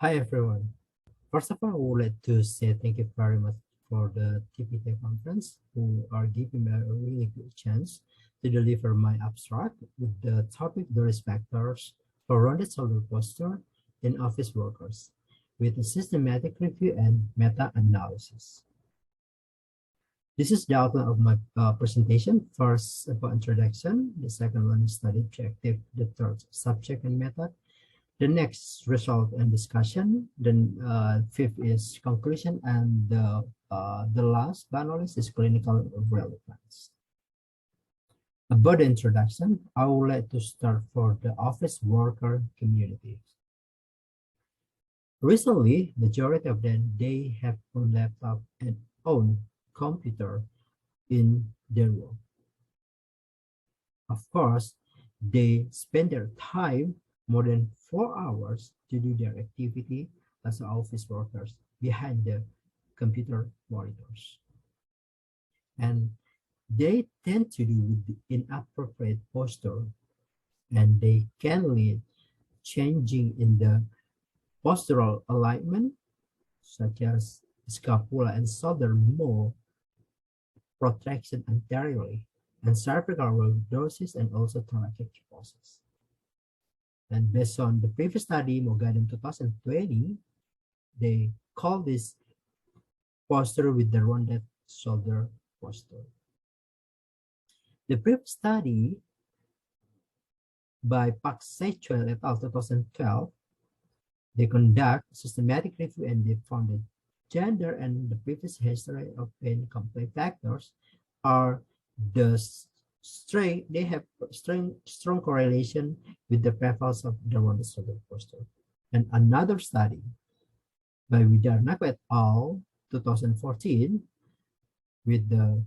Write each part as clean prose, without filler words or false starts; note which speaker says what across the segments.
Speaker 1: Hi everyone. First of all, I would like to say thank you very much for the TPT conference who are giving me a really good chance to deliver my abstract with the topic the risk factors for rounded shoulder posture in office workers with a systematic review and meta-analysis. This is the outline of my presentation. First, about introduction. The second one is study objective. The third, subject and method. The next, result and discussion. Then fifth is conclusion, and the last but not least is clinical relevance. About the introduction, I would like to start for the office worker community. Recently, majority of them, they have own laptop and own computer in their work. Of course, they spend their time more than 4 hours to do their activity as office workers behind the computer monitors. And they tend to do with the inappropriate posture, and they can lead changing in the postural alignment, such as scapula and shoulder more protraction anteriorly, and cervical lordosis and also thoracic kyphosis. And based on the previous study, Mogadam 2020, they call this posture with the rounded shoulder posture. The previous study by Park Se-Chul et al. 2012, they conduct systematic review and they found that gender and the previous history of pain complaint factors are they have strong correlation with the prevalence of the rounded shoulder posture. And another study by Widarnako et al. 2014 with the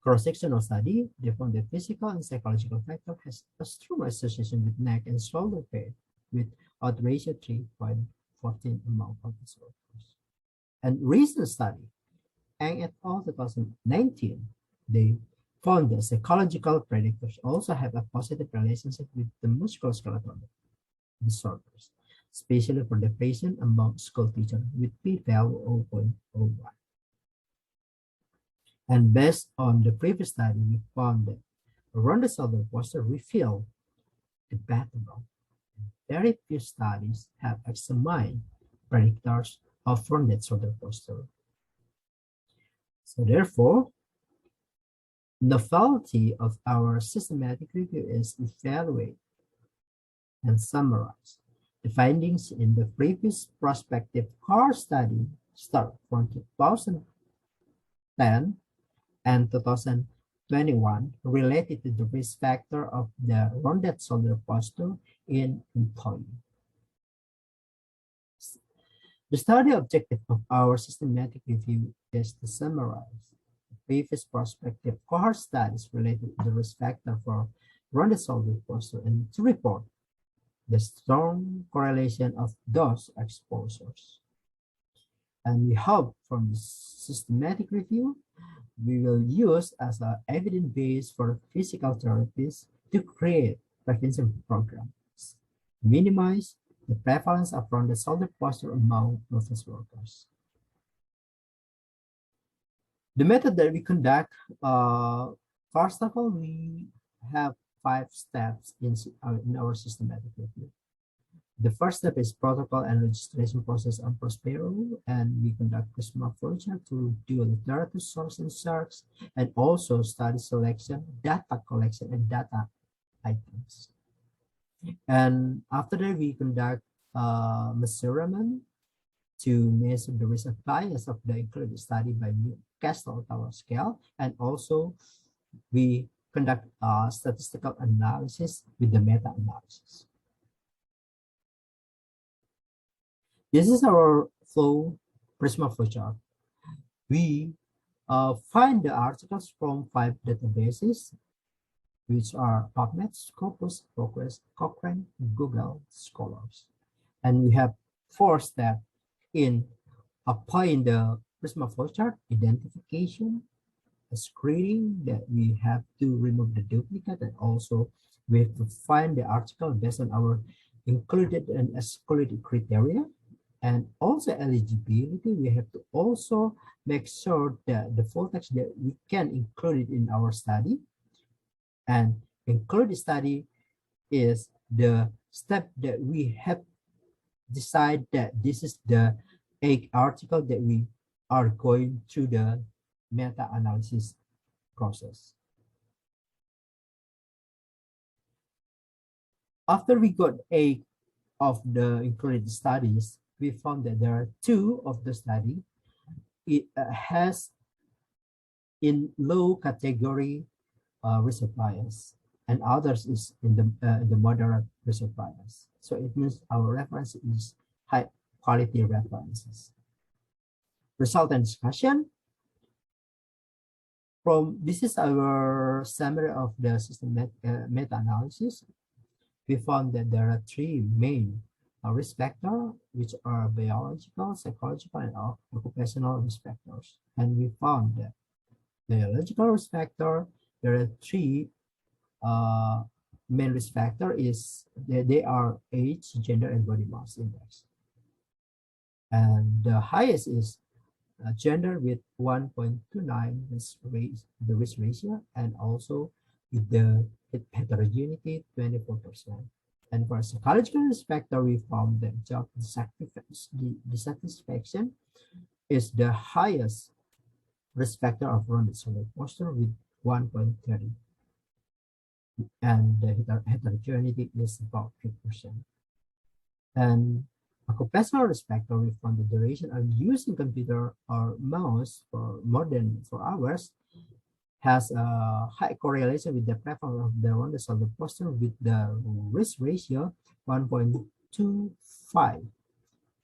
Speaker 1: cross-sectional study, they found that physical and psychological factor has a strong association with neck and shoulder pain with odds ratio 3.14 among office workers. And recent study, Ang et al. 2019, they found that psychological predictors also have a positive relationship with the musculoskeletal disorders, especially for the patient among school teachers with p-value 0.01. And based on the previous study, we found that rounded shoulder posture revealed debatable. Very few studies have examined predictors of rounded shoulder posture. So therefore, novelty of our systematic review is evaluate and summarize the findings in the previous prospective core study start from 2010 and 2021 related to the risk factor of the rounded shoulder posture in employee. The study objective of our systematic review is to summarize the previous prospective cohort studies related to the risk factor for rounded shoulder posture and to report the strong correlation of those exposures. And we hope from this systematic review, we will use as an evidence base for physical therapies to create prevention programs, minimize the prevalence of rounded shoulder posture among office workers. The method that we conduct, first of all, we have 5 steps in our systematic review. The first step is protocol and registration process on Prospero, and we conduct Prisma flowchart to do literature source and search, and also study selection, data collection, and data items. And after that, we conduct measurement to measure the risk of bias of the included study by Castle Tower scale, and also we conduct statistical analysis with the meta-analysis. This is our Prisma flowchart. We find the articles from 5 databases, which are PubMed, Scopus, ProQuest, Cochrane, Google Scholars. And we have 4 steps in applying the Prisma flowchart: identification, screening, that we have to remove the duplicate, and also we have to find the article based on our included and excluded criteria. And also eligibility, we have to also make sure that the full text that we can include it in our study. And include the study is the step that we have decide that this is the article that we are going through the meta-analysis process. After we got 8 of the included studies, we found that there are 2 of the study. It has in low category risk bias, and others is in the moderate risk bias. So it means our reference is high quality references. Result and discussion. This is our summary of the system meta-analysis. We found that there are 3 main risk factors, which are biological, psychological, and occupational risk factors. And we found that biological risk factor, there are 3 main risk factor is they are age, gender, and body mass index. And the highest is gender with 1.29 the risk ratio, and also with the heterogeneity 24%. And for psychological risk factor, we found that job dissatisfaction is the highest risk factor of rounded shoulder posture with 1.30, and the heterogeneity is about 3%. And occupational risk factor, we found the duration of using computer or mouse for more than 4 hours has a high correlation with the preference of the rounded shoulder posture with the risk ratio 1.25,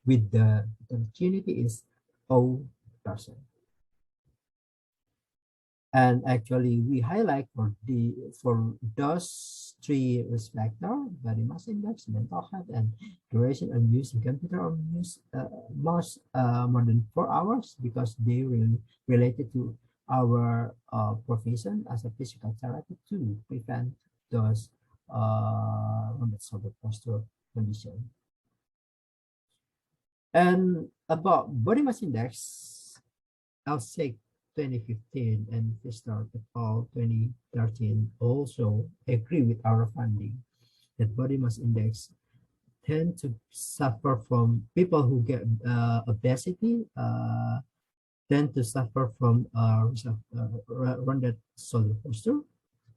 Speaker 1: with the heterogeneity is 0%. And actually, we highlight for those 3 risk factors: body mass index, mental health, and duration of using computer or mouse more than 4 hours, because they really related to our profession as a physical therapy to prevent those shoulder posture condition. And about body mass index, I'll say 2015 and Pfister et al. 2013 also agree with our finding that body mass index tend to suffer from people who get obesity, tend to suffer from rounded shoulder posture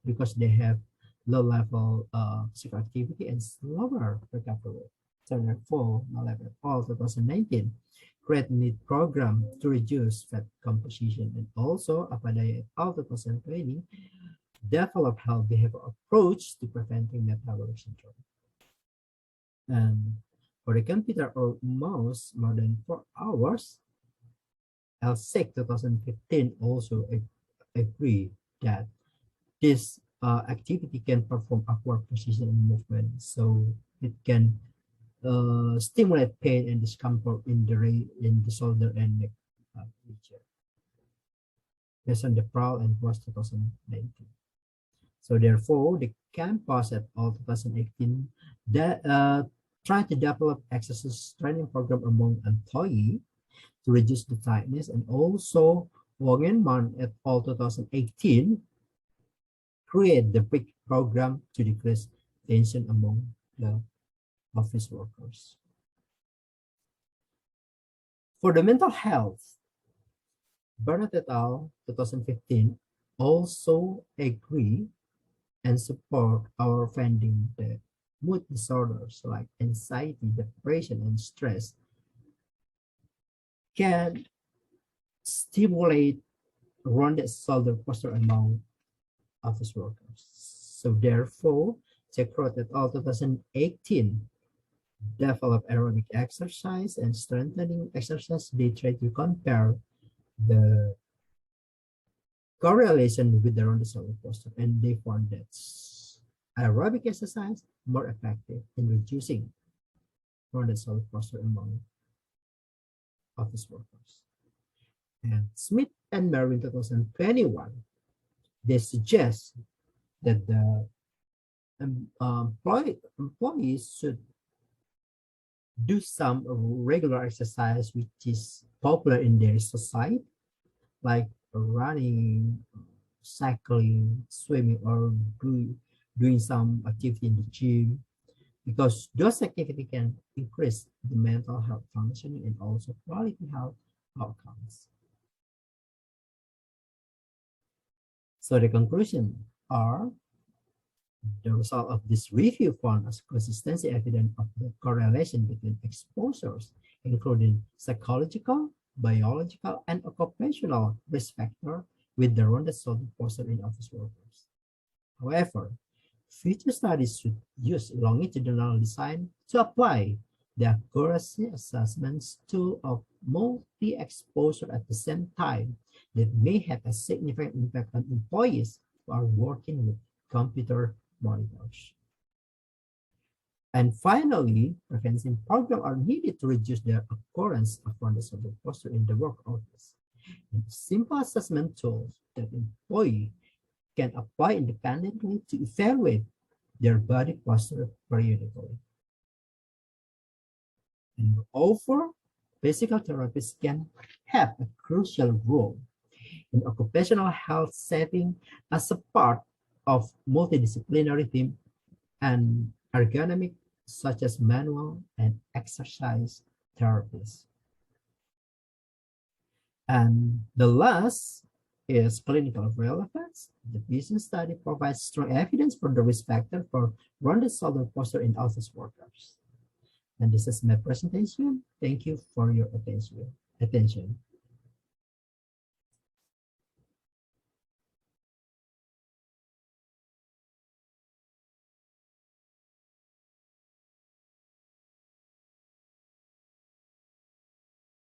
Speaker 1: because they have low level physical activity and slower recovery. So therefore, all 2019 create need program to reduce fat composition, and also Apadaya all 2020 develop health behavior approach to preventing metabolic syndrome. And for the computer or mouse more than 4 hours, LSIC 2015 also agree that this activity can perform upward position and movement, so it can stimulate pain and discomfort in the shoulder and neck region, based on the PRAL and POS 2019. So therefore, the campus at all 2018 that try to develop exercise training program among employees to reduce the tightness, and also Wong and Man at all 2018 create the big program to decrease tension among the office workers. For the mental health, Bernard et al. 2015 also agree and support our finding that mood disorders like anxiety, depression, and stress can stimulate rounded shoulder posture among office workers. So therefore, Chekrot et al. 2018 develop aerobic exercise and strengthening exercise. They try to compare the correlation with the rounded shoulder posture, and they found that aerobic exercise more effective in reducing rounded shoulder posture among office workers. And Smith and Merwin 2021, they suggest that the employees should do some regular exercise which is popular in their society, like running, cycling, swimming, or doing some activity in the gym, because those activities can increase the mental health functioning and also quality health outcomes. So the conclusion are the result of this review found as consistency evidence of the correlation between exposures, including psychological, biological, and occupational risk factor with the rounded shoulder posture in office workers. However, future studies should use longitudinal design to apply the accuracy assessments tool of multi-exposure at the same time that may have a significant impact on employees who are working with computer monitors. And finally, prevention programs are needed to reduce the occurrence of rounded shoulder posture in the work office. And simple assessment tools that employee can apply independently to evaluate their body posture periodically. And moreover, physical therapists can have a crucial role in occupational health setting as a part of multidisciplinary team and ergonomic such as manual and exercise therapies. And the last is clinical relevance. The business study provides strong evidence for the risk factor for rounded shoulder posture in office workers. And this is my presentation. Thank you for your attention.